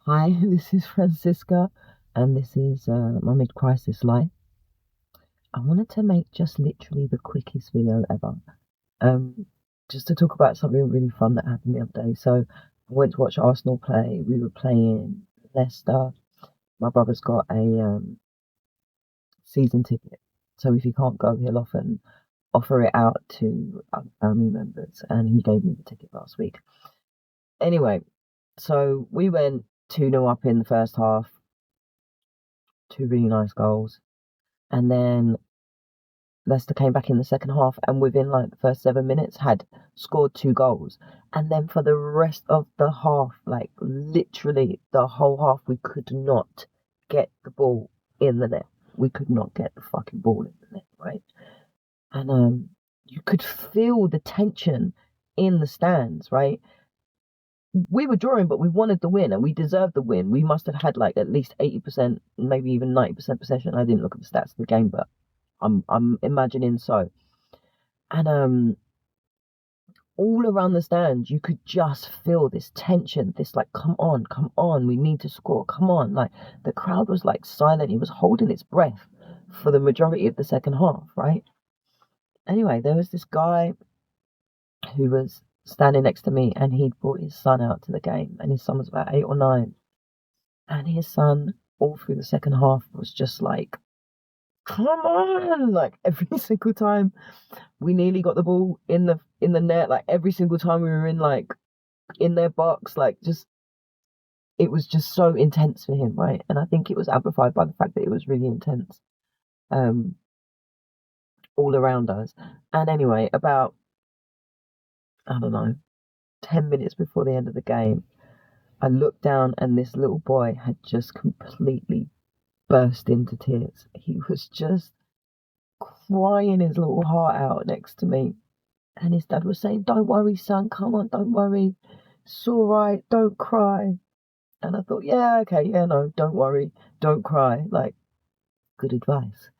Hi, this is Francisca, and this is my mid-crisis life. I wanted to make just literally the quickest video ever, um, just to talk about something really fun that happened the other day. So I went to watch Arsenal play. We were playing Leicester. My brother's got a season ticket, so if he can't go, he'll often offer it out to other family members, and he gave me the ticket last week. Anyway, so we went 2-0 up in the first half, two really nice goals. And then Leicester came back in the second half and within like the first 7 minutes had scored two goals. And then for the rest of the half, like literally the whole half, we could not get the ball in the net. We could not get the fucking ball in the net, right? And you could feel the tension in the stands, right? We were drawing, but we wanted the win and we deserved the win. We must have had like at least 80%, maybe even 90% possession. I didn't look at the stats of the game, but I'm imagining so. And all around the stands you could just feel this tension, this like, come on, we need to score, come on. Like the crowd was like silent, it was holding its breath for the majority of the second half, right? Anyway, there was this guy who was standing next to me and he'd brought his son out to the game, and his son was about 8 or 9, and his son all through the second half was just like, come on, like every single time we nearly got the ball in the net, like every single time we were in like in their box, like just it was just so intense for him, right? And I think it was amplified by the fact that it was really intense um all around us. And anyway, about, I don't know, 10 minutes before the end of the game, I looked down and this little boy had just completely burst into tears. He was just crying his little heart out next to me. And his dad was saying, "Don't worry, son, come on, don't worry. It's all right, don't cry." And I thought, yeah, okay, yeah, no, don't worry, don't cry. Like, good advice.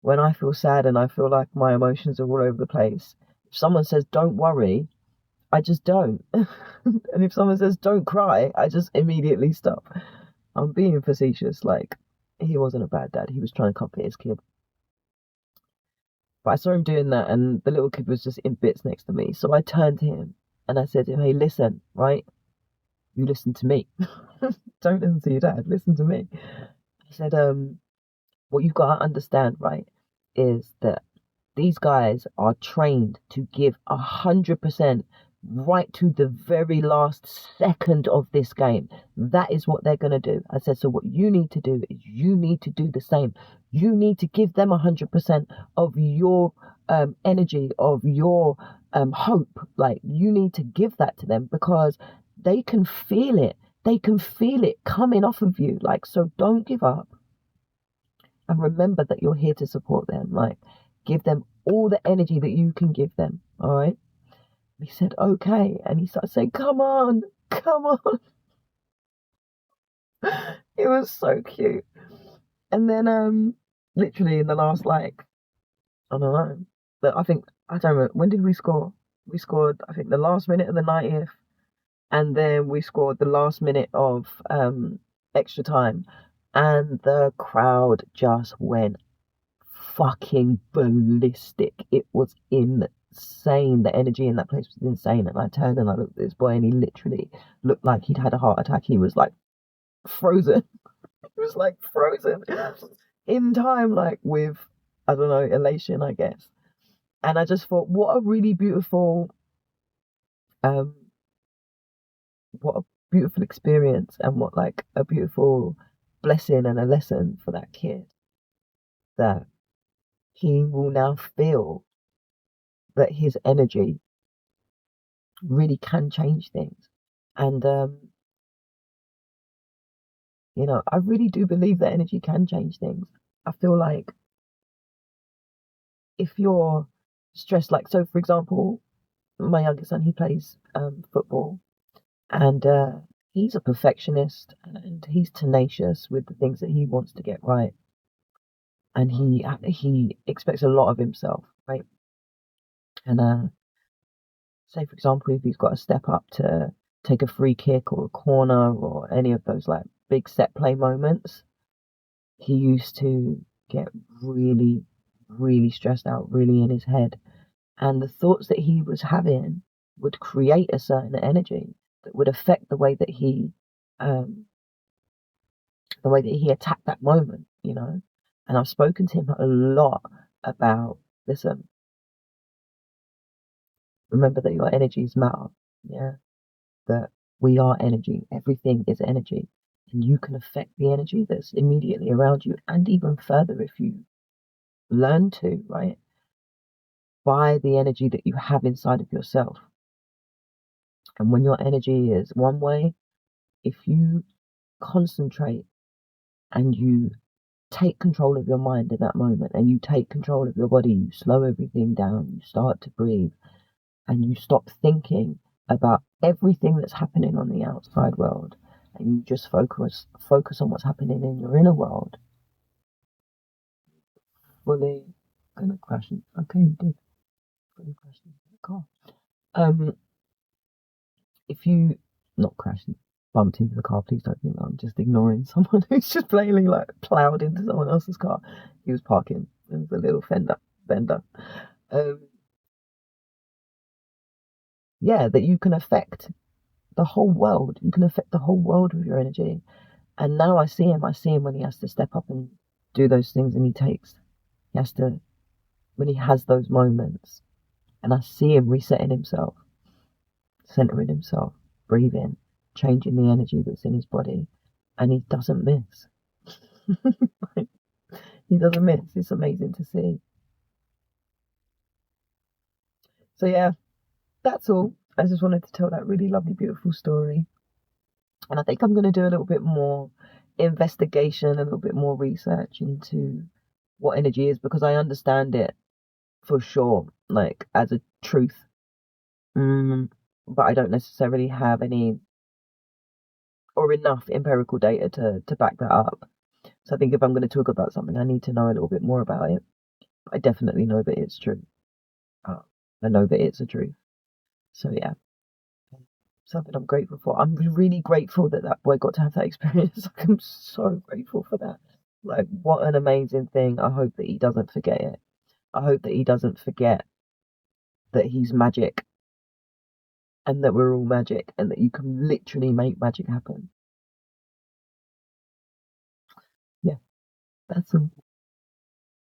When I feel sad and I feel like my emotions are all over the place, if someone says, don't worry, I just don't. And if someone says, don't cry, I just immediately stop. I'm being facetious. Like, he wasn't a bad dad. He was trying to comfort his kid. But I saw him doing that, and the little kid was just in bits next to me. So I turned to him and I said to him, "Hey, listen, right? You listen to me. Don't listen to your dad. Listen to me." I said, what you've got to understand, right, is that these guys are trained to give 100% right to the very last second of this game. That is what they're going to do. I said, so what you need to do is you need to do the same. You need to give them 100% of your energy, of your hope. Like, you need to give that to them because they can feel it. They can feel it coming off of you. Like, so don't give up and remember that you're here to support them. Like, give them all the energy that you can give them. All right. He said, okay. And he started saying, come on, come on. It was so cute. And then, literally in the last, like, I don't know, but I don't remember, when did we score? We scored, I think, the last minute of the 90th. And then we scored the last minute of extra time. And the crowd just went fucking ballistic. It was insane. The energy in that place was insane. And I turned and I looked at this boy and he literally looked like he'd had a heart attack. He was like frozen. He was like frozen in time, like with, I don't know, elation, I guess. And I just thought, um, what a beautiful experience, and what like a beautiful blessing and a lesson for that kid, that he will now feel that his energy really can change things. And I really do believe that energy can change things. I feel like if you're stressed, like, so for example, my youngest son, he plays football, and he's a perfectionist and he's tenacious with the things that he wants to get right, and he expects a lot of himself, right? And say for example, if he's got to step up to take a free kick or a corner or any of those like big set play moments, he used to get really, really stressed out, really in his head. And the thoughts that he was having would create a certain energy that would affect um, the way that he attacked that moment, you know. And I've spoken to him a lot about, listen, remember that your energies matter, yeah, that we are energy, everything is energy, and you can affect the energy that's immediately around you, and even further if you learn to, right, by the energy that you have inside of yourself. And when your energy is one way, if you concentrate and you take control of your mind in that moment and you take control of your body, you slow everything down, you start to breathe, and you stop thinking about everything that's happening on the outside world, and you just focus on what's happening in your inner world. Fully gonna crash in. Okay, you did. Fully crash into the car. If you not crashed, bumped into the car, please don't think that I'm just ignoring someone who's just blatantly like plowed into someone else's car. He was parking. There was a little fender. Um, yeah, that you can affect the whole world. You can affect the whole world with your energy. And now I see him. I see him when he has to step up and do those things, and he has to, when he has those moments, and I see him resetting himself, centering himself, breathing, changing the energy that's in his body, and he doesn't miss. He doesn't miss. It's amazing to see. So yeah, that's all. I just wanted to tell that really lovely, beautiful story. And I think I'm going to do a little bit more investigation, a little bit more research into what energy is, because I understand it for sure, like as a truth. But I don't necessarily have any or enough empirical data to back that up. So I think if I'm going to talk about something, I need to know a little bit more about it. But I definitely know that it's true. I know that it's a truth. So yeah, something I'm grateful for. I'm really grateful that that boy got to have that experience. Like, I'm so grateful for that. Like, what an amazing thing. I hope that he doesn't forget it. I hope that he doesn't forget that he's magic and that we're all magic and that you can literally make magic happen. Yeah, that's all.